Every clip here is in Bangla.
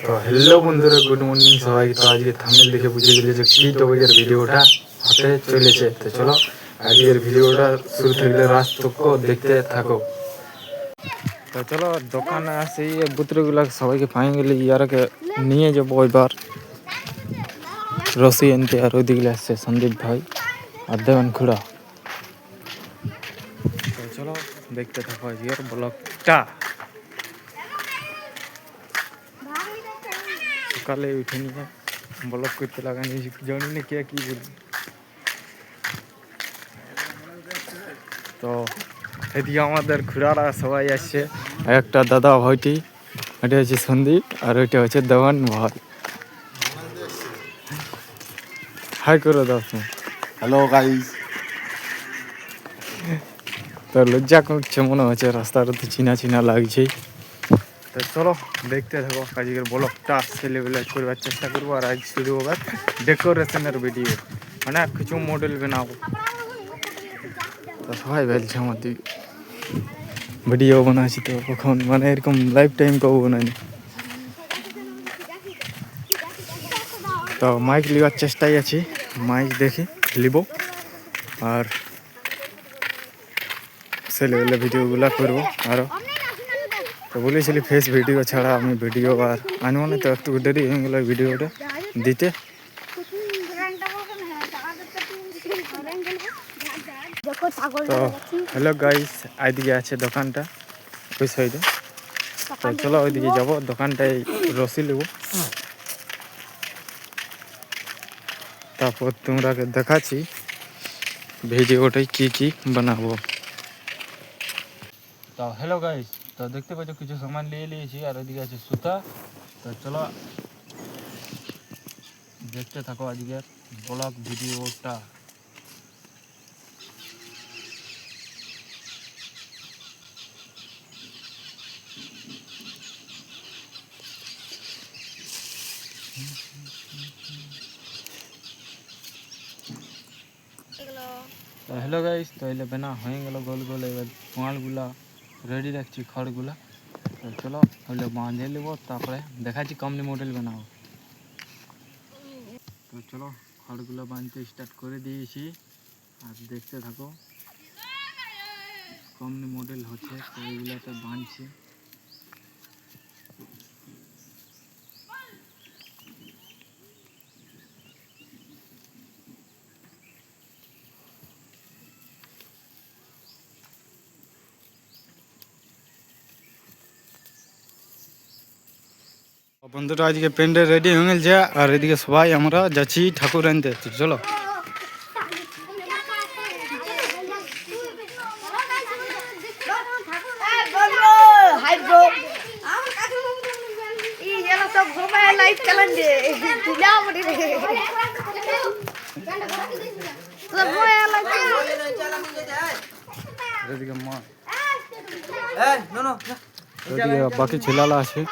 তো হ্যালো বন্ধুরা, গুড মর্নিং সবাইকে। তো আজকে থাম্বনেল দেখে বুঝে গেলে যে কি টপিকের ভিডিওটা হতে চলেছে। তো চলো আজকের ভিডিওটা শুরু থেকে লাস্ট তক দেখতে থাকো। তো চলো দোকানে আসি, বুতরগুলা সবাইকে পাই গেলে ইয়ারকে নিয়ে যাবো এবার রসি আনতে। আর ওইদিকে আসছে সন্দীপ ভাই আর দেওয়ান খুড়া। তো চলো দেখতে থাকো আজকের ব্লগটা। সকালে উঠে নিয়ে ব্লগ করতে লাগানি, জানি না কে কি বলবি। তো এদিকে আমাদের খুড়ারা সবাই আসছে। একটা দাদা ভাইটি, এটা হচ্ছে সন্দীপ, আর ওইটা হচ্ছে দেওয়ান ভাই। হাই করে দাও তুমি। Hello guys. তো লজ্জা করছে মনে হচ্ছে, রাস্তাটা তো চিনা চিনা লাগছে। তো চলো দেখতে থাকো আজকের ব্লগটা। সেলিব্রেট করবার চেষ্টা করবো। আর আজ শুরু হবে ডেকোরেশনের ভিডিও, মানে কিছু মডেল বানাবো। তো সবাই বলছে আমার ভিডিও বানাচ্ছি, তো কখন মানে এরকম লাইফ টাইম কেউ বানায়নি। তো মাইক নেওয়ার চেষ্টায় আছি, মাইক দেখি নিব। আর সেলেবেলে ভিডিওগুলো করবো আরও। তো বলেছিলি ফেস ভিডিও ছাড়া আমি ভিডিও আর আনবো না, তো একটু দেরি হয়ে গেলো ভিডিওটা দিতে। তো হ্যালো গাইস, এইদিকে আছে দোকানটা ওই সাইডে। তো চলো ওইদিকে যাবো, দোকানটায় রসি নেবো। তারপর তোমরাকে দেখাচ্ছি ভিডিওটাই কি বানাবো। তো হ্যালো গাইস, তো দেখতে পাচ্ছ কিছু সামান নিয়ে নিয়েছি। আর ওইদিকে আছে সুতা। তো চলো দেখতে থাকো আজকের ব্লগ ভিডিওটা। তো হ্যালো গাইস, তো এলে বেনা হয়ে গেল গোল গোল। এবার পোঁয়ালগুলা রেডি রাখছি, খড়গুলা। তো চলো হলে বাঁধে নেবো, তারপরে দেখাচ্ছি কমনি মডেল বানাবো। তো চলো খড়গুলো বাঁধতে স্টার্ট করে দিয়েছি, আর দেখতে থাকো কমনি মডেল হচ্ছে। তো এইগুলোতে বাঁধছি। বন্ধুরা আজকে প্যান্ডেল রেডি হয়ে গেছে, আর এদিকে সবাই আমরা যাচ্ছি ঠাকুর আনতে। তো চলো এদিকে মা, এদিকে বাকি ছেলেরা আছে।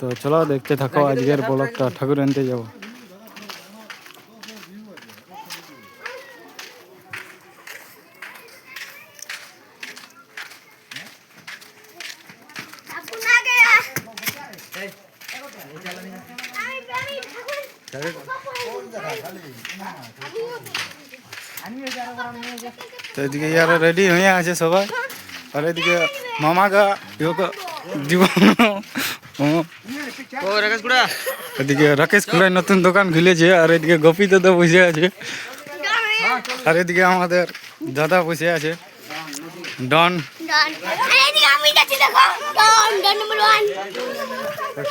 তো চলো দেখতে থাকো আজকের ব্লগটা, ঠাকুর আনতে যাবো। তো এদিকে ইয়ারা রেডি হয়ে আছে সবাই। আর এদিকে মামাকা জীবন, এদিকে রাকেশ খুড়াই নতুন দোকান খুলেছে। আর এদিকে গোপী দাদা বসে আছে। আর এদিকে আমাদের দাদা বসে আছে, ডন।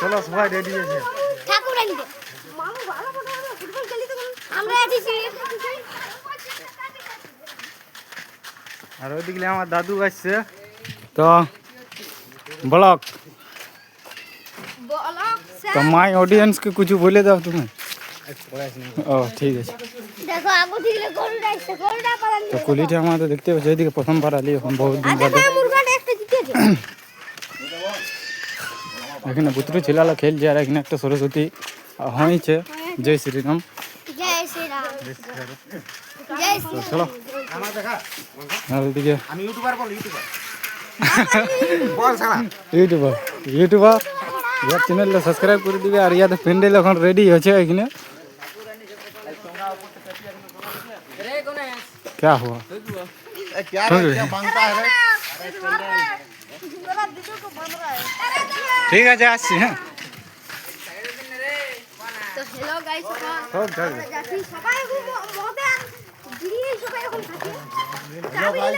চলো সবাই রেডি আছে। আর ওইদিকে আমার দাদু আসছে। তো ব্লগ, তো মাই অডিয়েন্স के कुछ बोले दाओ तुम्हें। ও ঠিক আছে। দেখো আগু দিলে গরুটা আসছে, গরুটা পালান। তো কুলিটা আমাদের দেখতে পাচ্ছ, এদিকে প্রথমবার আলি এখন বহুত দিন বাদে। মুরগাটা একটা জিতেছে। এখানে পুত্র ছেলেরা খেলছে, আর এখানে একটা সরস্বতী হয়েছে। জয় শ্রীরাম। জয় শ্রীরাম। জয় শ্রীরাম। চলো আমার দেখা। আর এদিকে আমি ইউটিউবার বল, ইউটিউবার বল সালা, ইউটিউবার ইয়ার চ্যানেলটা সাবস্ক্রাইব করে দিবে। আর ইয়াতে প্যান্ডেল এখন রেডি হচ্ছে এখানে। क्या हुआ क्या मांगता है रे? ঠিক আছে আসছি হ্যাঁ। তো হ্যালো গাইস, সব যাবে। যাচ্ছি সবাই মহবে আর দিদি সবাই এখন থাকে। हेलो गाइस,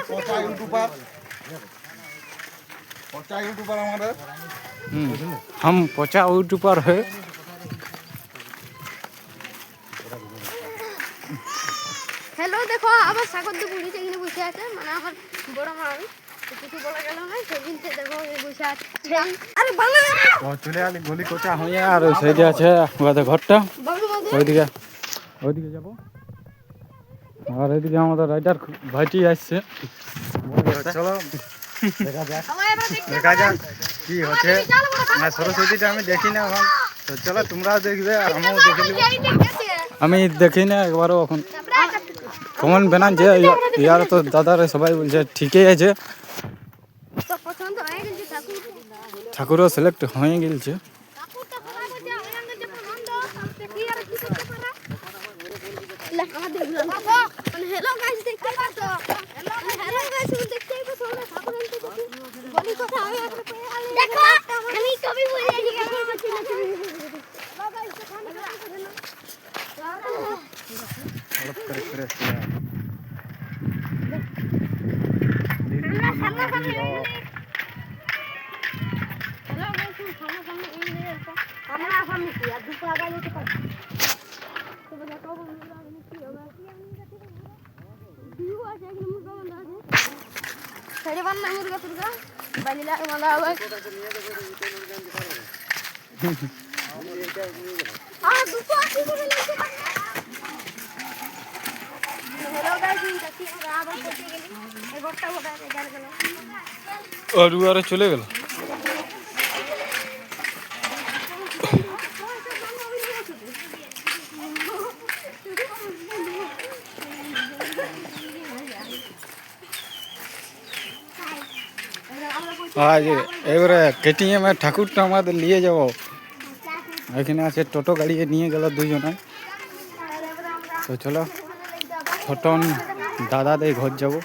पहुंचा यूट्यूबर हमारे। हम पहुंचा यूट्यूबर है। হ্যালো, দেখো আবার সাগর দিয়ে বুড়ি এখানে বসে আছে, মানে আমার বড় মা। তো কিছু বলা গেল না, সেদিন দেখো বসে আছে। আরে বাংলা চলে আলি গলি কোচা হয়ে। আর ওই সাইডে আছে আমাদের ঘরটা, ওইদিকে ওইদিকে যাবো। আর এদিকে আমাদের রাইডার ভাইটি আসছে। চলো দেখা যাক কি হচ্ছে। সরস্বতীটা আমি দেখি না এখন, তো চলো তোমরাও দেখবে আর আমিও দেখে নেবো। আমি দেখি না একবারও এখন। কমন বানান যে ইয়ার তো দাদারে সবাই বলছে ঠিকই আছে। তো পছন্দ হয়ে গেছে ঠাকুরও সিলেক্ট হয়ে গেছে। হ্যালো গাইস, দেখতে পাচ্ছ? হ্যালো গাইস, দেখতে পাচ্ছ? ঠাকুর আনতে বলি কথা আমি এখন দেখো, আমি কবি বলে দিই। হ্যালো গাইস, খানি और चले गल। আজ এবারে কেটিএম এর ঠাকুরটা আমাদের নিয়ে যাবো। এখানে আছে টোটো গাড়ি নিয়ে গেল দুজনে। তো চলো ছোটন দাদাদের ঘর যাবো।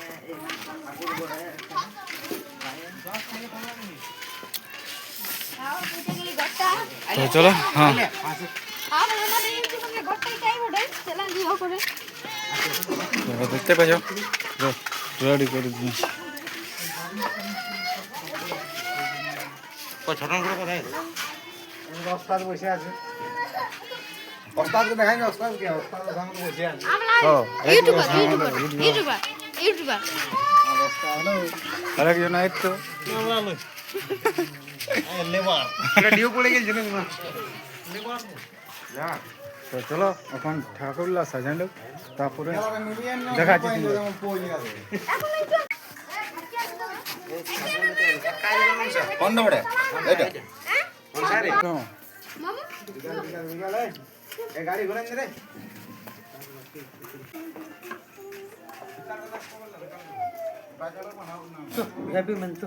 তো চলো হ্যাঁ দেখতে পাচ্ছ রেডি করে দিয়েছি। छोटन गुলো কোথায়? ওস্তাদ বসে আছে। ওস্তাদকে দেখাই না, ওস্তাদ কি ওস্তাদ সামনে বসে আছে। ইউটিউবার আরেকজন আইত তো লেবার এটা ডিও পড়ে গেছে না লেবার যা। তো চলো এখন ঠাকুরলা সাজানো, তারপরে দেখাচ্ছি কোন নম্বরে এটা এই গাড়ি ঘোরান রে। হ্যাপি মেন তো